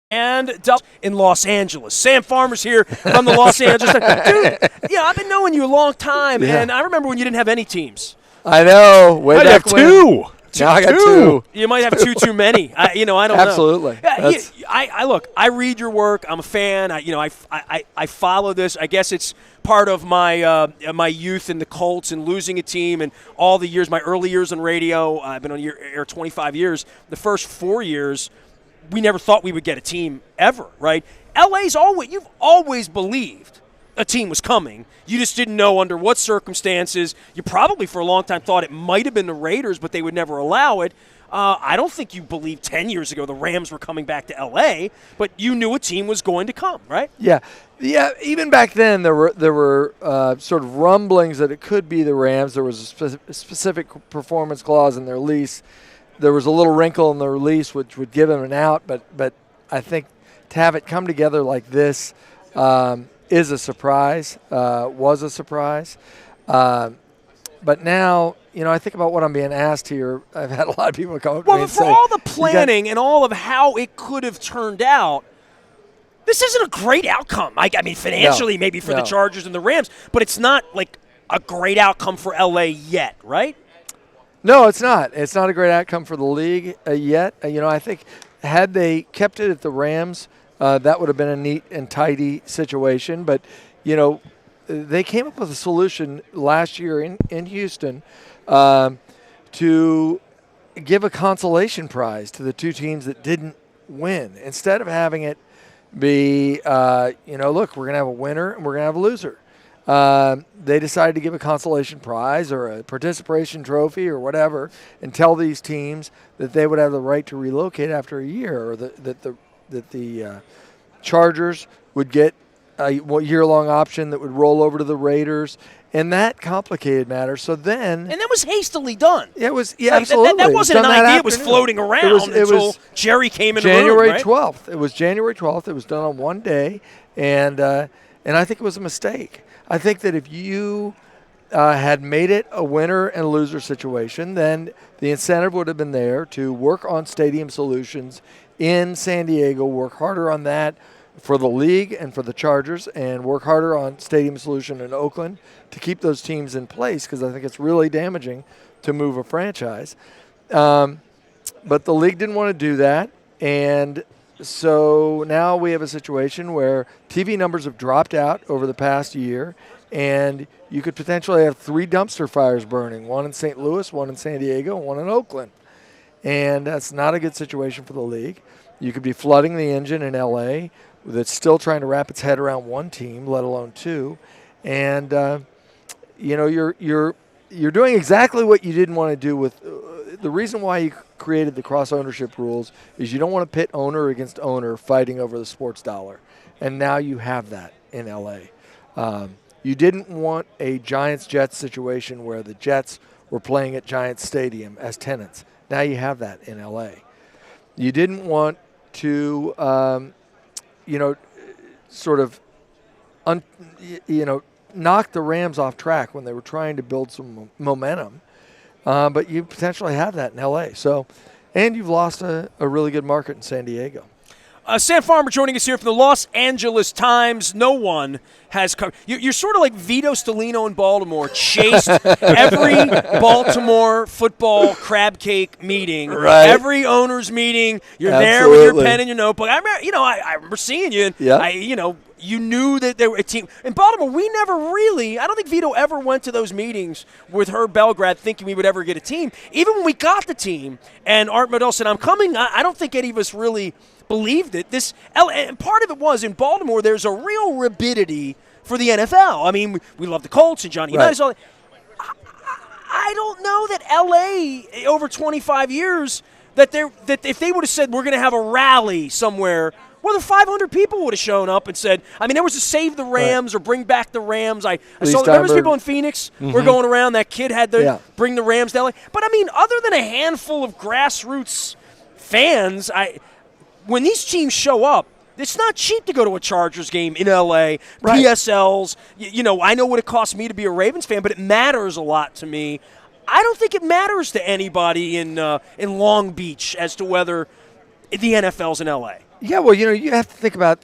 And in Los Angeles. Sam Farmer's here from the Los Angeles. Dude, yeah, I've been knowing you a long time, and I remember when you didn't have any teams. I know. Way back have two. Now I got two. You might have too many. I don't know. Absolutely. I look. I read your work. I'm a fan. I follow this. I guess it's part of my my youth in the Colts and losing a team and all the years, my early years on radio. I've been on air 25 years. The first 4 years, we never thought we would get a team ever, right? You've always believed a team was coming. You just didn't know under what circumstances. You probably for a long time thought it might have been the Raiders, but they would never allow it. I don't think you believed 10 years ago the Rams were coming back to L.A., but you knew a team was going to come, right? Yeah. Even back then, there were sort of rumblings that it could be the Rams. There was a specific performance clause in their lease. There was a little wrinkle in the release which would give them an out, but I think to have it come together like this is a surprise, was a surprise. But now, I think about what I'm being asked here. I've had a lot of people come up to me and say, for all the planning and all of how it could have turned out, this isn't a great outcome. I mean, financially maybe for the Chargers and the Rams, but it's not like a great outcome for L.A. yet, right? No, it's not. It's not a great outcome for the league yet. I think had they kept it at the Rams, that would have been a neat and tidy situation. But, they came up with a solution last year in Houston to give a consolation prize to the two teams that didn't win. Instead of having it be, look, we're going to have a winner and we're going to have a loser. They decided to give a consolation prize or a participation trophy or whatever and tell these teams that they would have the right to relocate after a year, or that the Chargers would get a year-long option that would roll over to the Raiders, and that complicated matters. So then, and that was hastily done. It was, absolutely. That wasn't an idea. It was floating around until Jerry came in. January the room, 12th. It was January 12th. It was done on one day, and I think it was a mistake. I think that if you had made it a winner and loser situation, then the incentive would have been there to work on stadium solutions in San Diego, work harder on that for the league and for the Chargers, and work harder on stadium solution in Oakland to keep those teams in place, because I think it's really damaging to move a franchise. But the league didn't want to do that, and so now we have a situation where TV numbers have dropped out over the past year, and you could potentially have 3 dumpster fires burning, one in St. Louis, one in San Diego, and one in Oakland. And that's not a good situation for the league. You could be flooding the engine in L.A. that's still trying to wrap its head around one team, let alone 2. And, you're doing exactly what you didn't want to do with the reason why you created the cross-ownership rules is you don't want to pit owner against owner fighting over the sports dollar. And now you have that in L.A. You didn't want a Giants-Jets situation where the Jets were playing at Giants Stadium as tenants. Now you have that in L.A. You didn't want to, knock the Rams off track when they were trying to build some momentum. But you potentially have that in L.A. And you've lost a really good market in San Diego. Sam Farmer joining us here from the Los Angeles Times. No one has covered. You're sort of like Vito Stellino in Baltimore, chased every Baltimore football crab cake meeting, right. Every owner's meeting. You're Absolutely. there with your pen and your notebook. I remember seeing you. And you knew that there were a team. In Baltimore, we never really, I don't think Vito ever went to those meetings with Herb Belgrad thinking we would ever get a team. Even when we got the team and Art Modell said, I'm coming, I don't think any of us really believed it. And part of it was in Baltimore, there's a real rabidity for the NFL. I mean, we love the Colts and Johnny Unitas. Right. I don't know that L.A. over 25 years that if they would have said we're going to have a rally somewhere, whether 500 people would have shown up and said, there was a Save the Rams or Bring Back the Rams. I saw remember people in Phoenix were going around. That kid had to bring the Rams to L.A. But, other than a handful of grassroots fans, when these teams show up, it's not cheap to go to a Chargers game in L.A., right. PSLs. I know what it costs me to be a Ravens fan, but it matters a lot to me. I don't think it matters to anybody in Long Beach as to whether the NFL's in L.A.? Yeah, well, you have to think about,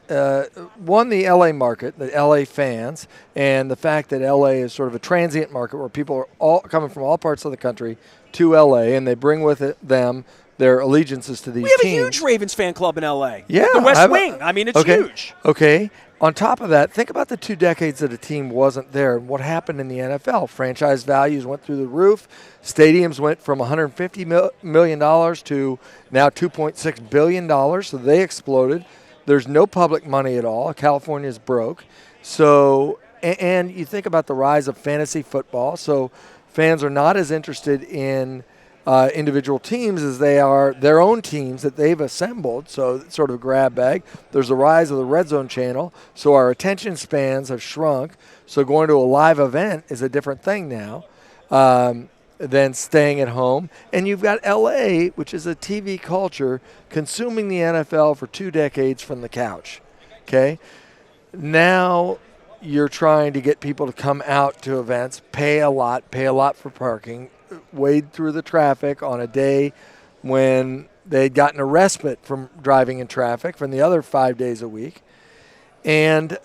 one, the L.A. market, the L.A. fans, and the fact that L.A. is sort of a transient market where people are all coming from all parts of the country to L.A., and they bring with them their allegiances to these teams. We have a huge Ravens fan club in L.A. Yeah. The West Wing. I mean, it's huge. Okay. On top of that, think about the 2 decades that a team wasn't there and what happened in the NFL. Franchise values went through the roof. Stadiums went from $150 million to now $2.6 billion, so they exploded. There's no public money at all. California's broke. So, and you think about the rise of fantasy football. So fans are not as interested in individual teams as they are their own teams that they've assembled, so it's sort of a grab bag. There's the rise of the Red Zone channel, so our attention spans have shrunk. So going to a live event is a different thing now than staying at home. And you've got L.A., which is a TV culture, consuming the NFL for 2 decades from the couch. Okay? Now you're trying to get people to come out to events, pay a lot for parking, wade through the traffic on a day when they'd gotten a respite from driving in traffic from the other 5 days a week. And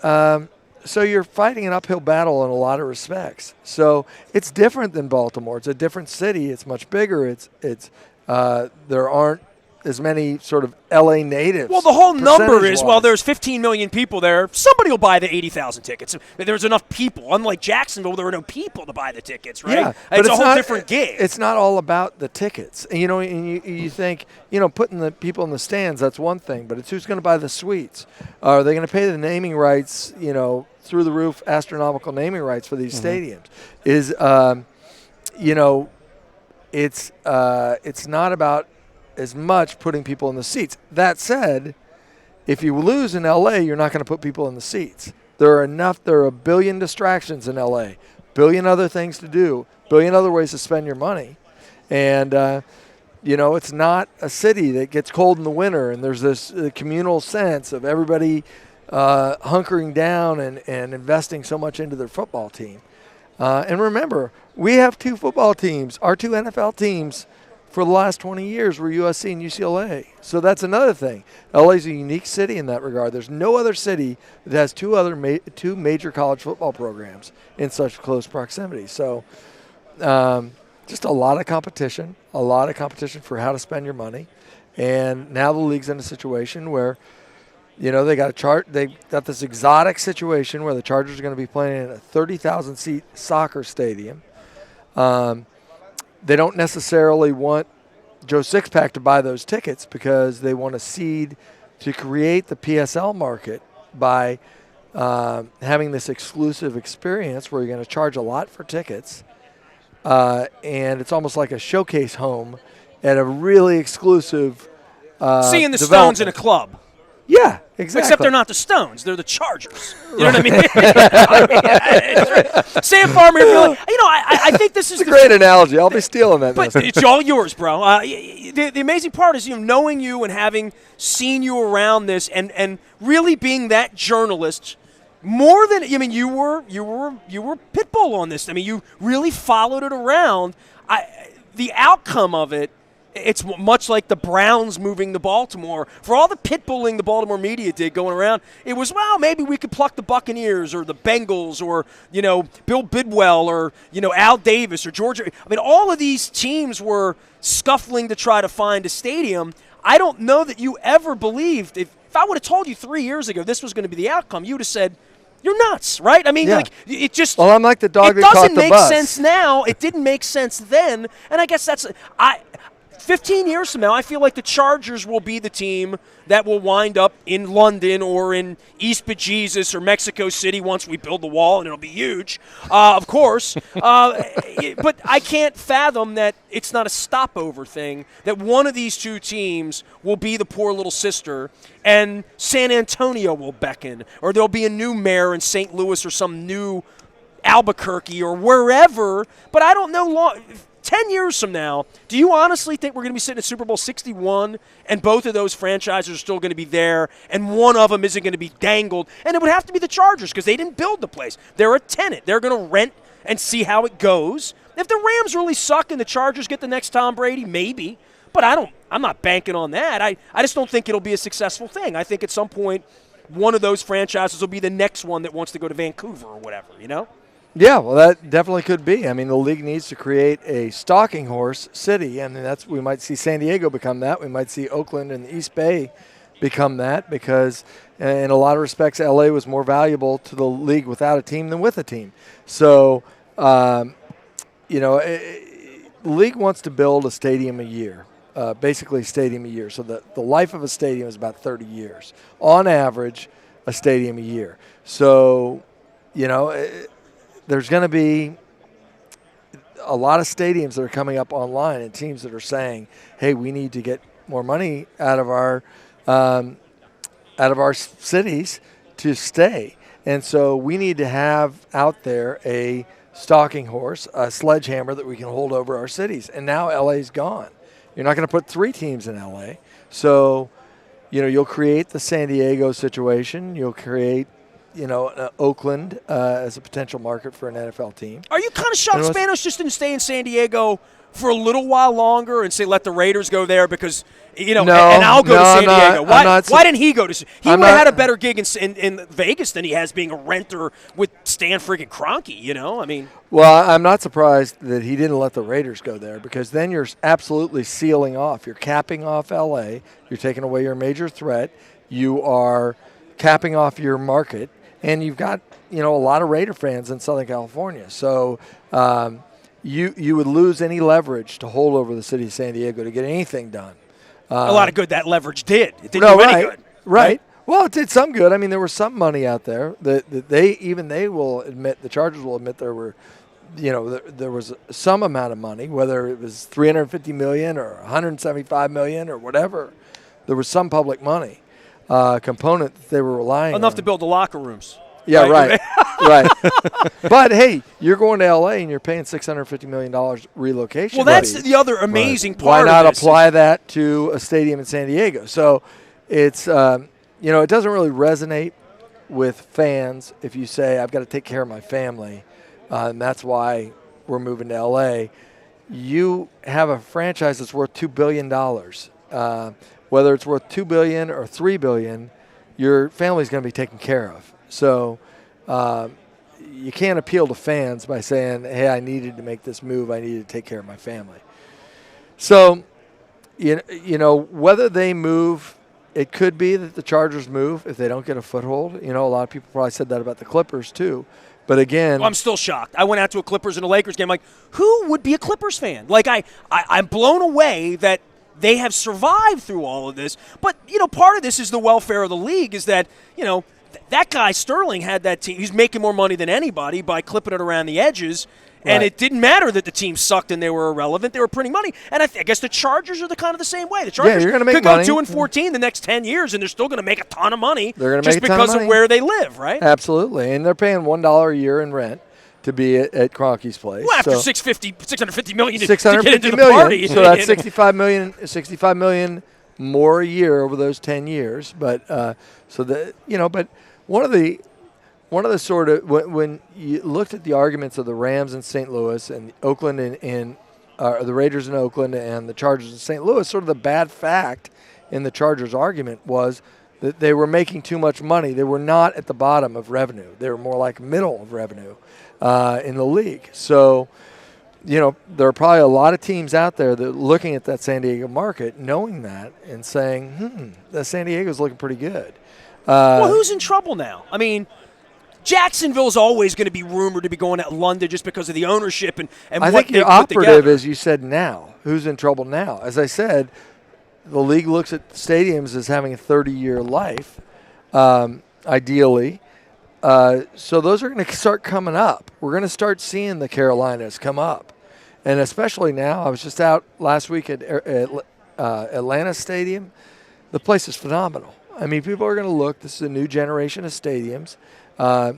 so you're fighting an uphill battle in a lot of respects. So it's different than Baltimore. It's a different city. It's much bigger. There aren't as many sort of L.A. natives. Well, the whole number is, well, there's 15 million people there. Somebody will buy the 80,000 tickets. There's enough people. Unlike Jacksonville, there are no people to buy the tickets, right? Yeah, it's a whole different gig. It's not all about the tickets. And, and you think, putting the people in the stands, that's one thing, but it's who's going to buy the suites. Are they going to pay the naming rights, through the roof, astronomical naming rights for these stadiums? It's not about as much putting people in the seats. That said, if you lose in L.A., you're not going to put people in the seats. There are a billion distractions in L.A., billion other things to do, billion other ways to spend your money. And, it's not a city that gets cold in the winter, and there's this communal sense of everybody hunkering down and investing so much into their football team. And remember, we have 2 football teams. Our 2 NFL teams for the last 20 years were USC and UCLA. So that's another thing. LA is a unique city in that regard. There's no other city that has 2 major college football programs in such close proximity. So just a lot of competition for how to spend your money. And now the league's in a situation where, they got this exotic situation where the Chargers are going to be playing in a 30,000-seat soccer stadium. They don't necessarily want Joe Sixpack to buy those tickets because they want to seed to create the PSL market by having this exclusive experience where you're going to charge a lot for tickets. And it's almost like a showcase home at a really exclusive seeing the Stones in a club. Yeah, exactly. Except they're not the Stones; they're the Chargers. You know what I mean? Sam Farmer, I think this is a great analogy. I'll be stealing that. But it's all yours, bro. The amazing part is knowing you and having seen you around this, and really being that journalist. More than you were Pitbull on this. I mean, you really followed it around. The outcome of it. It's much like the Browns moving to Baltimore. For all the pitbulling the Baltimore media did going around, it was, well, maybe we could pluck the Buccaneers or the Bengals or, Bill Bidwell or, Al Davis or Georgia. I mean, all of these teams were scuffling to try to find a stadium. I don't know that you ever believed, if I would have told you 3 years ago this was going to be the outcome, you would have said, you're nuts, right? I mean, it just. Well, I'm like the dog that caught the bus. It doesn't make sense now. It didn't make sense then. And I guess 15 years from now, I feel like the Chargers will be the team that will wind up in London or in East Bejesus or Mexico City once we build the wall, and it'll be huge, of course. But I can't fathom that it's not a stopover thing, that one of these 2 teams will be the poor little sister, and San Antonio will beckon, or there'll be a new mayor in St. Louis or some new Albuquerque or wherever. But I don't know 10 years from now, do you honestly think we're going to be sitting at Super Bowl 61 and both of those franchises are still going to be there and one of them isn't going to be dangled? And it would have to be the Chargers because they didn't build the place. They're a tenant. They're going to rent and see how it goes. If the Rams really suck and the Chargers get the next Tom Brady, maybe. But I'm not banking on that. I just don't think it'll be a successful thing. I think at some point one of those franchises will be the next one that wants to go to Vancouver or whatever, you know? Yeah, well, that definitely could be. I mean, the league needs to create a stalking horse city, and we might see San Diego become that. We might see Oakland and the East Bay become that, because in a lot of respects, LA was more valuable to the league without a team than with a team. So, the league wants to build a stadium a year. Basically a stadium a year. So the life of a stadium is about 30 years. On average, a stadium a year. So, there's going to be a lot of stadiums that are coming up online and teams that are saying, hey, we need to get more money out of our cities to stay. And so we need to have out there a stalking horse, a sledgehammer that we can hold over our cities. And now LA's gone. You're not going to put 3 teams in LA. So, you'll create the San Diego situation. You'll create, Oakland as a potential market for an NFL team. Are you kind of shocked Spanos just didn't stay in San Diego for a little while longer and say let the Raiders go there because, and I'll go to San Diego? Why didn't he go to – he would have had a better gig in Vegas than he has being a renter with Stan friggin' Kroenke, I mean – Well, I'm not surprised that he didn't let the Raiders go there, because then you're absolutely sealing off. You're capping off L.A. You're taking away your major threat. You are capping off your market. And you've got, a lot of Raider fans in Southern California. So you would lose any leverage to hold over the city of San Diego to get anything done. A lot of good that leverage did. It didn't do any good. Right. Well, it did some good. I mean, there was some money out there that they will admit, the Chargers will admit there were, there was some amount of money, whether it was $350 million or $175 million or whatever. There was some public money component that they were relying on. Enough to build the locker rooms. Yeah, right. Right. But, hey, you're going to L.A. and you're paying $650 million relocation. Well, that's the other amazing part Why not of this. apply that to a stadium in San Diego? So it's, it doesn't really resonate with fans if you say, I've got to take care of my family, and that's why we're moving to L.A. You have a franchise that's worth $2 billion. Whether it's worth $2 billion or $3 billion, your family's going to be taken care of. So you can't appeal to fans by saying, hey, I needed to make this move. I needed to take care of my family. So, whether they move, it could be that the Chargers move if they don't get a foothold. A lot of people probably said that about the Clippers too. But again, I'm still shocked. I went out to a Clippers and a Lakers game. Like, who would be a Clippers fan? Like, I'm blown away that they have survived through all of this. But, part of this is the welfare of the league is that, that guy Sterling had that team. He's making more money than anybody by clipping it around the edges. Right. And it didn't matter that the team sucked and they were irrelevant. They were printing money. And I guess the Chargers are the same way. The Chargers you're gonna make could money. go 2-14 the next 10 years, and they're still going to make a ton of money just because of where they live, right? Absolutely. And they're paying $1 a year in rent to be at Kroenke's place. Well, after $650 million to $650 get into the million, party. So that's $65 million more a year over those 10 years. But but one of the sort of when you looked at the arguments of the Rams in St. Louis and Oakland and the Raiders in Oakland and the Chargers in St. Louis, sort of the bad fact in the Chargers argument was that they were making too much money. They were not at the bottom of revenue. They were more like middle of revenue in the league. So, there are probably a lot of teams out there that are looking at that San Diego market, knowing that, and saying, the San Diego's looking pretty good. Well, who's in trouble now? I mean, Jacksonville's always going to be rumored to be going at London just because of the ownership and I what think they the put operative together. is you said now. Who's in trouble now? As I said, the league looks at stadiums as having a 30-year life, ideally. So those are going to start coming up. We're going to start seeing the Carolinas come up. And especially now, I was just out last week at Atlanta Stadium. The place is phenomenal. I mean, people are going to look. This is a new generation of stadiums.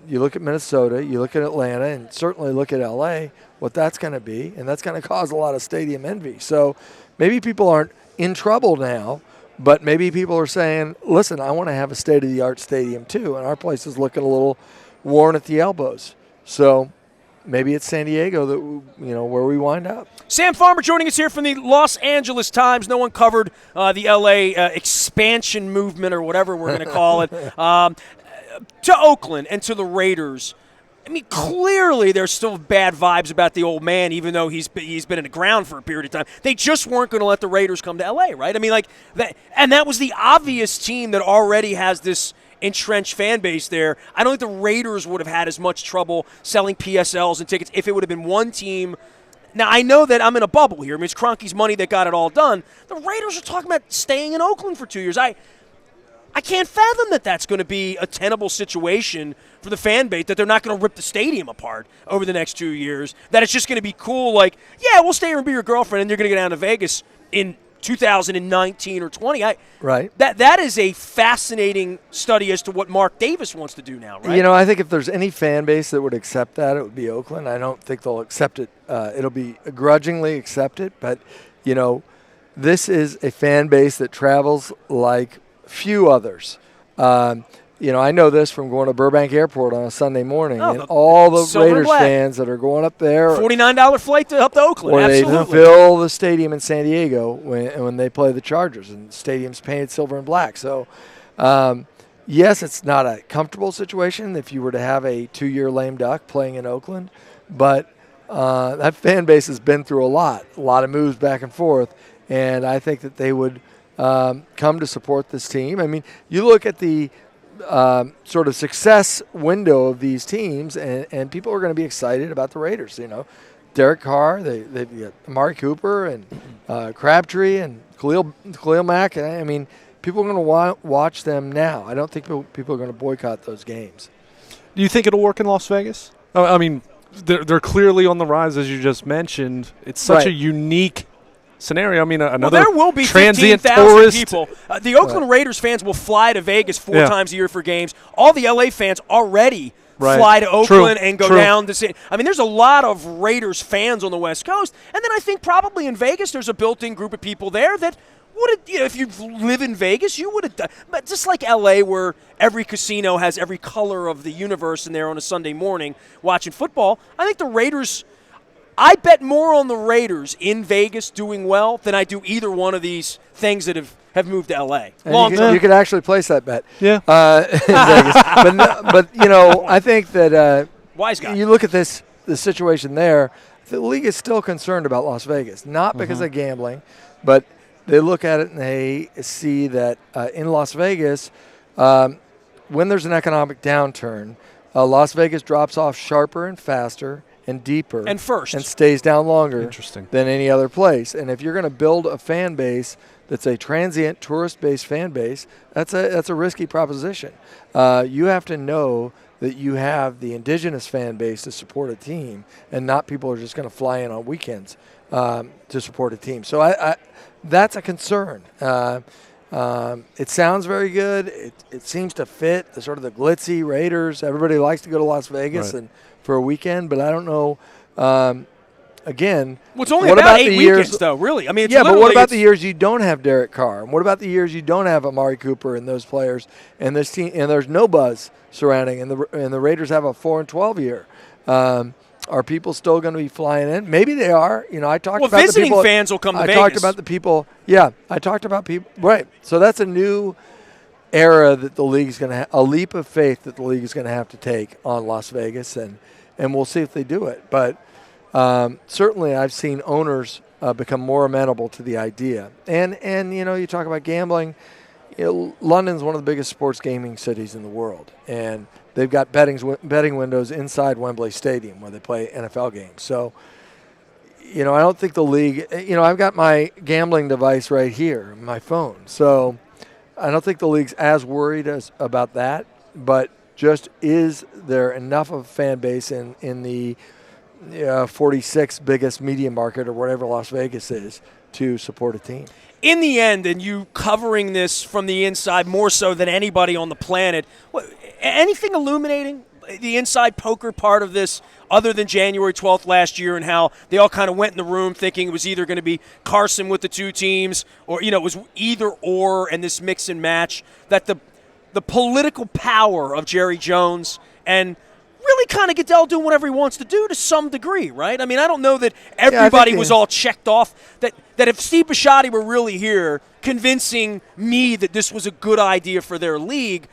You look at Minnesota, you look at Atlanta, and certainly look at L.A., what that's going to be, and that's going to cause a lot of stadium envy. So maybe people aren't in trouble now, but maybe people are saying, listen, I want to have a state-of-the-art stadium too, and our place is looking a little worn at the elbows. So maybe it's San Diego that where we wind up. Sam Farmer joining us here from the Los Angeles Times. No one covered the L.A. Expansion movement or whatever we're going to call it. To Oakland and to the Raiders, I mean, clearly there's still bad vibes about the old man, even though he's been in the ground for a period of time. They just weren't going to let the Raiders come to L.A., right? I mean, like that, and that was the obvious team that already has this entrenched fan base there. I don't think the Raiders would have had as much trouble selling PSLs and tickets if it would have been one team. Now, I know that I'm in a bubble here. I mean, it's Kroenke's money that got it all done. The Raiders are talking about staying in Oakland for 2 years. I can't fathom that that's going to be a tenable situation for the fan base, that they're not going to rip the stadium apart over the next 2 years, that it's just going to be cool, like, yeah, we'll stay here and be your girlfriend, and you're going to go down to Vegas in 2019 or 20. Right. That is a fascinating study as to what Mark Davis wants to do now, right? I think if there's any fan base that would accept that, it would be Oakland. I don't think they'll accept it. It'll be grudgingly accepted, but, this is a fan base that travels like few others. I know this from going to Burbank Airport on a Sunday morning, and all the Raiders fans that are going up there. $49 flight up to Oakland, or absolutely. They fill the stadium in San Diego when they play the Chargers, and the stadium's painted silver and black. So, yes, it's not a comfortable situation if you were to have a 2-year lame duck playing in Oakland, but that fan base has been through a lot of moves back and forth, and I think that they would come to support this team. I mean, you look at the sort of success window of these teams, and people are going to be excited about the Raiders. Derek Carr, they've got Amari Cooper and Crabtree and Khalil Mack. I mean, people are going to watch them now. I don't think people are going to boycott those games. Do you think it'll work in Las Vegas? I mean, they're clearly on the rise, as you just mentioned. It's such a unique scenario. I mean, another there will be transient 15,000 tourist. people. The Oakland Raiders fans will fly to Vegas 4 times a year for games. All the LA fans already fly to Oakland and go down to see. I mean, there's a lot of Raiders fans on the West Coast, and then I think probably in Vegas there's a built-in group of people there that would have, if you live in Vegas, you would have done. But just like LA, where every casino has every color of the universe in there on a Sunday morning watching football, I think the Raiders. I bet more on the Raiders in Vegas doing well than I do either one of these things that have moved to L.A. Long term. You could actually place that bet. Yeah. In Vegas. But I think that wise guy. You look at the situation there, the league is still concerned about Las Vegas, not because of gambling, but they look at it and they see that in Las Vegas, when there's an economic downturn, Las Vegas drops off sharper and faster and deeper and first and stays down longer than any other place. And if you're going to build a fan base that's a transient tourist-based fan base, that's a risky proposition. You have to know that you have the indigenous fan base to support a team, and not people who are just going to fly in on weekends to support a team. So I that's a concern. It sounds very good. It seems to fit the sort of the glitzy Raiders. Everybody likes to go to Las Vegas and for a weekend, but I don't know. Again, well, it's only about 8 weekends, though. Really, I mean, it's but what about the years you don't have Derek Carr? And what about the years you don't have Amari Cooper and those players and this team? And there's no buzz surrounding, and the Raiders have a 4-12 year. Are people still going to be flying in? Maybe they are. I talked about visiting the people. Fans will come to Vegas. I talked about the people. Yeah, I talked about people. Right. So that's a new era that the league is going to have, a leap of faith that the league is going to have to take on Las Vegas, and we'll see if they do it. But certainly I've seen owners become more amenable to the idea. And you talk about gambling. London's one of the biggest sports gaming cities in the world, and they've got betting windows inside Wembley Stadium where they play NFL games. So, I don't think the league, I've got my gambling device right here, my phone. So I don't think the league's as worried about that, but just is there enough of a fan base in the 46th biggest media market or whatever Las Vegas is to support a team? In the end, and you covering this from the inside more so than anybody on the planet, anything illuminating the inside poker part of this other than January 12th last year and how they all kind of went in the room thinking it was either going to be Carson with the two teams or, it was either or and this mix and match, that the political power of Jerry Jones and really really kind of Goodell doing whatever he wants to do to some degree, right? I mean, I don't know that everybody was all checked off. That if Steve Bisciotti were really here convincing me that this was a good idea for their league,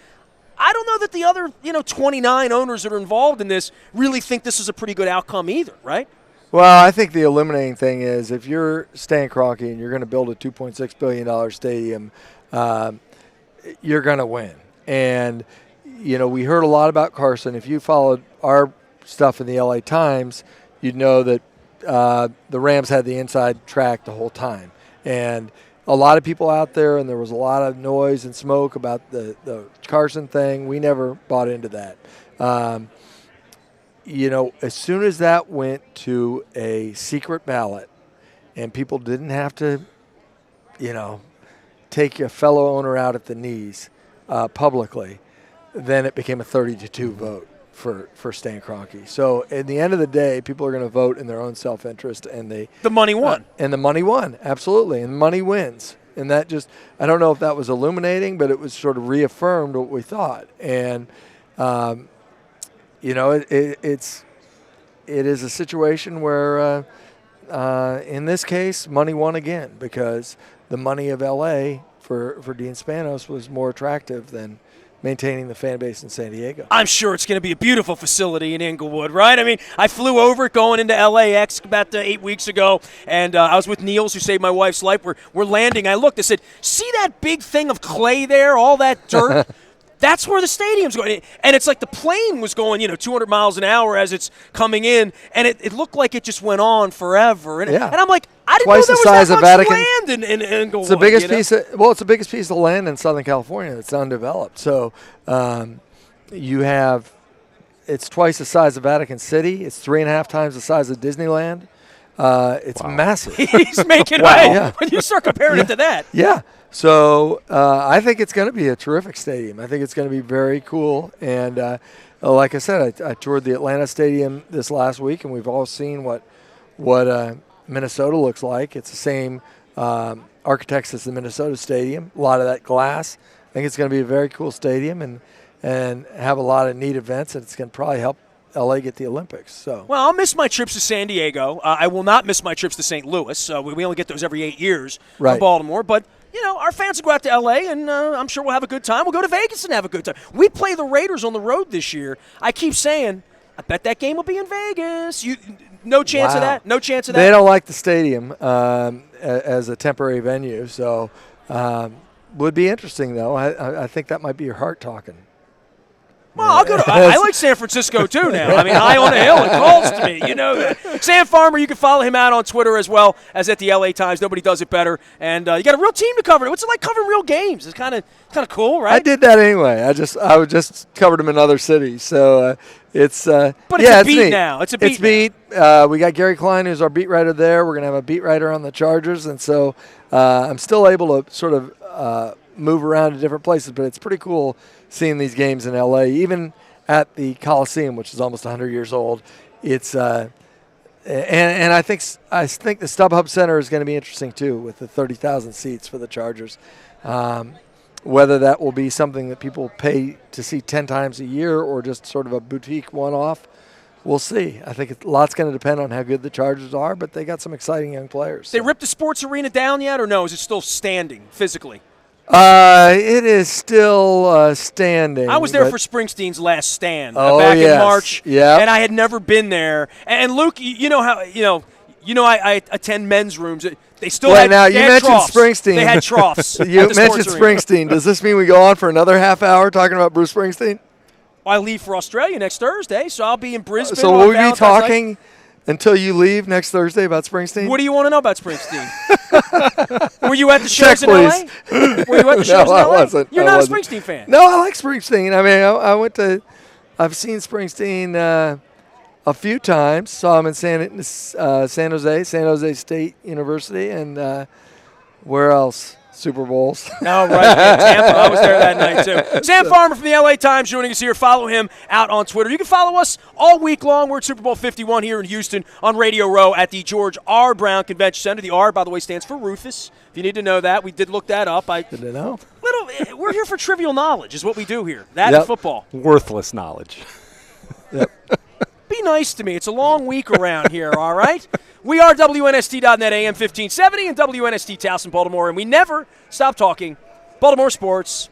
I don't know that the other 29 owners that are involved in this really think this is a pretty good outcome either, right? Well, I think the illuminating thing is if you're Stan Kroenke and you're going to build a $2.6 billion stadium, you're going to win. And, we heard a lot about Carson. If you followed our stuff in the LA Times, you'd know that the Rams had the inside track the whole time. And a lot of people out there, and there was a lot of noise and smoke about the Carson thing. We never bought into that. As soon as that went to a secret ballot and people didn't have to, take a fellow owner out at the knees publicly, then it became a 30-2 vote for Stan Kroenke. So at the end of the day, people are going to vote in their own self-interest, and the money won. And the money won, absolutely, and money wins. And that I don't know if that was illuminating, but it was sort of reaffirmed what we thought. And it is a situation where, in this case, money won again because the money of L.A. for Dean Spanos was more attractive than maintaining the fan base in San Diego. I'm sure it's going to be a beautiful facility in Inglewood, right? I mean, I flew over it going into LAX about 8 weeks ago, and I was with Niels, who saved my wife's life. We're landing. I looked. I said, see that big thing of clay there, all that dirt? That's where the stadium's going. And it's like the plane was going, 200 miles an hour as it's coming in, and it looked like it just went on forever. And, and I'm like, I didn't know there was that much land in Inglewood. It's the biggest piece it's the biggest piece of land in Southern California that's undeveloped. So it's twice the size of Vatican City. It's 3.5 times the size of Disneyland. It's massive. He's making when you start comparing it to that. Yeah. So I think it's going to be a terrific stadium. I think it's going to be very cool. And like I said, I toured the Atlanta Stadium this last week, and we've all seen what Minnesota looks like. It's the same architects as the Minnesota Stadium. A lot of that glass. I think it's going to be a very cool stadium and have a lot of neat events, and it's going to probably help LA get the Olympics. So well, I'll miss my trips to San Diego. I will not miss my trips to St. Louis. We only get those every 8 years from Baltimore, but our fans will go out to L.A., and I'm sure we'll have a good time. We'll go to Vegas and have a good time. We play the Raiders on the road this year. I keep saying, I bet that game will be in Vegas. No chance of that? No chance of that? They don't like the stadium as a temporary venue, so would be interesting, though. I think that might be your heart talking. Well, I'll go to. I like San Francisco too now. I mean, high on a hill, it calls to me. You know that. Sam Farmer, you can follow him out on Twitter as well as at the LA Times. Nobody does it better. And you got a real team to cover. What's it like covering real games? It's kind of cool, right? I did that anyway. I just covered them in other cities. So it's. But it's a beat now. It's a beat. It's beat. We got Gary Klein, who's our beat writer there. We're gonna have a beat writer on the Chargers, and so I'm still able to sort of move around to different places. But it's pretty cool seeing these games in LA, even at the Coliseum, which is almost 100 years old. It's and I think the StubHub Center is going to be interesting too, with the 30,000 seats for the Chargers. Whether that will be something that people pay to see 10 times a year or just sort of a boutique one-off, we'll see. I think a lot's going to depend on how good the Chargers are, but they got some exciting young players. They ripped the sports arena down yet, or no? Is it still standing physically? It is still standing. I was there for Springsteen's last stand back in March, and I had never been there. And Luke, you know how I attend men's rooms. They still had. Now you mentioned troughs. Springsteen. They had troughs. You mentioned Springsteen. Does this mean we go on for another half hour talking about Bruce Springsteen? Well, I leave for Australia next Thursday, so I'll be in Brisbane. So will we be talking until you leave next Thursday about Springsteen? What do you want to know about Springsteen? Were you at the shows in L.A.? Were you at the shows in L.A.? I wasn't. You're not a Springsteen fan? No, I like Springsteen. I mean, I've seen Springsteen a few times. Saw him in San Jose State University, and where else? Super Bowls. No, right. Yeah, Tampa. I was there that night, too. Sam Farmer from the LA Times joining us here. Follow him out on Twitter. You can follow us all week long. We're at Super Bowl 51 here in Houston on Radio Row at the George R. Brown Convention Center. The R, by the way, stands for Rufus. If you need to know that, we did look that up. Didn't know. We're here for trivial knowledge is what we do here. That and football. Worthless knowledge. Yep. be nice to me. It's a long week around here, all right? We are WNST.net AM 1570 and WNST Towson, Baltimore, and we never stop talking Baltimore sports.